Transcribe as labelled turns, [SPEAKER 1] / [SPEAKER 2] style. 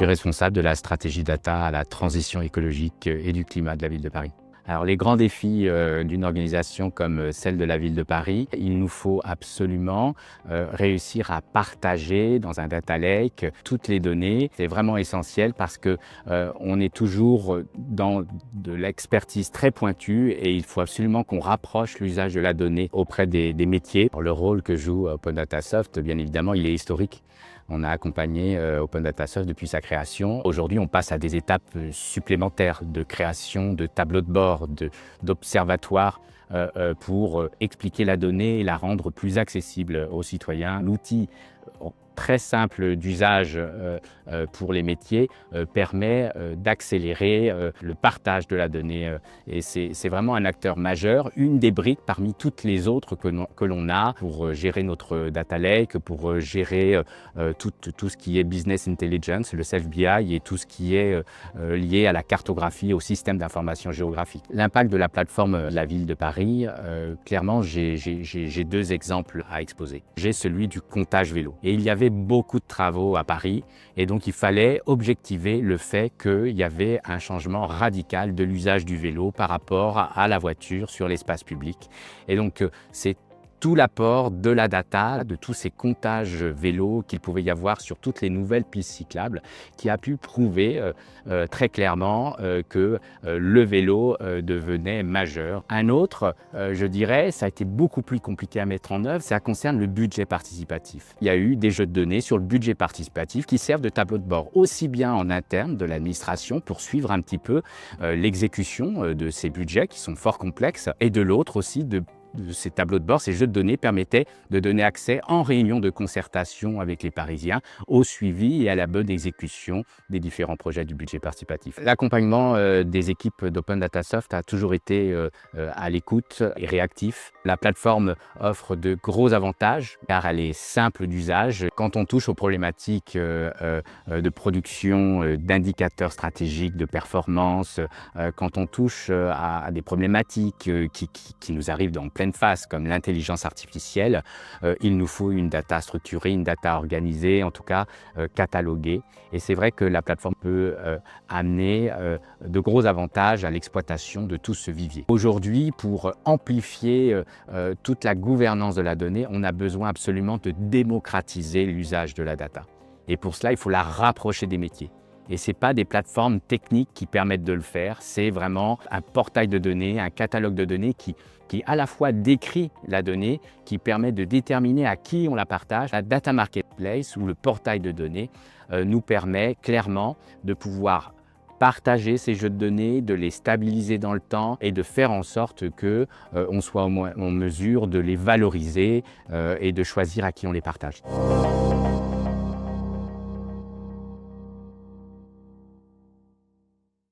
[SPEAKER 1] responsable de la stratégie data à la transition écologique et du climat de la ville de Paris. Alors les grands défis d'une organisation comme celle de la ville de Paris, il nous faut absolument réussir à partager dans un data lake toutes les données. C'est vraiment essentiel parce que on est toujours dans de l'expertise très pointue et il faut absolument qu'on rapproche l'usage de la donnée auprès des métiers. Alors, le rôle que joue Open Data Soft, bien évidemment, il est historique. On a accompagné Open Data Soft depuis sa création. Aujourd'hui, on passe à des étapes supplémentaires de création de tableaux de bord, d'observatoires pour expliquer la donnée et la rendre plus accessible aux citoyens. L'outil très simple d'usage pour les métiers permet d'accélérer le partage de la donnée et c'est vraiment un acteur majeur, une des briques parmi toutes les autres que l'on a pour gérer notre data lake, pour gérer tout ce qui est business intelligence, le self-BI et tout ce qui est lié à la cartographie, au système d'information géographique. L'impact de la plateforme de la ville de Paris, clairement j'ai deux exemples à exposer. J'ai celui du comptage vélo et il y avait beaucoup de travaux à Paris et donc il fallait objectiver le fait qu'il y avait un changement radical de l'usage du vélo par rapport à la voiture sur l'espace public. Et donc c'est tout l'apport de la data, de tous ces comptages vélos qu'il pouvait y avoir sur toutes les nouvelles pistes cyclables qui a pu prouver très clairement que le vélo devenait majeur. Un autre, je dirais, ça a été beaucoup plus compliqué à mettre en œuvre, ça concerne le budget participatif. Il y a eu des jeux de données sur le budget participatif qui servent de tableau de bord, aussi bien en interne de l'administration pour suivre un petit peu l'exécution de ces budgets qui sont fort complexes, et de l'autre aussi de ces tableaux de bord, ces jeux de données permettaient de donner accès en réunion de concertation avec les Parisiens au suivi et à la bonne exécution des différents projets du budget participatif. L'accompagnement des équipes d'Open Data Soft a toujours été à l'écoute et réactif. La plateforme offre de gros avantages car elle est simple d'usage. Quand on touche aux problématiques de production, d'indicateurs stratégiques, de performance, quand on touche à des problématiques qui nous arrivent en pleine face, comme l'intelligence artificielle, il nous faut une data structurée, une data organisée, en tout cas cataloguée. Et c'est vrai que la plateforme peut amener de gros avantages à l'exploitation de tout ce vivier. Aujourd'hui, pour amplifier toute la gouvernance de la donnée, on a besoin absolument de démocratiser l'usage de la data. Et pour cela, il faut la rapprocher des métiers. Et ce n'est pas des plateformes techniques qui permettent de le faire, c'est vraiment un portail de données, un catalogue de données qui à la fois décrit la donnée, qui permet de déterminer à qui on la partage. La Data Marketplace ou le portail de données nous permet clairement de pouvoir partager ces jeux de données, de les stabiliser dans le temps et de faire en sorte qu'on soit en mesure de les valoriser et de choisir à qui on les partage.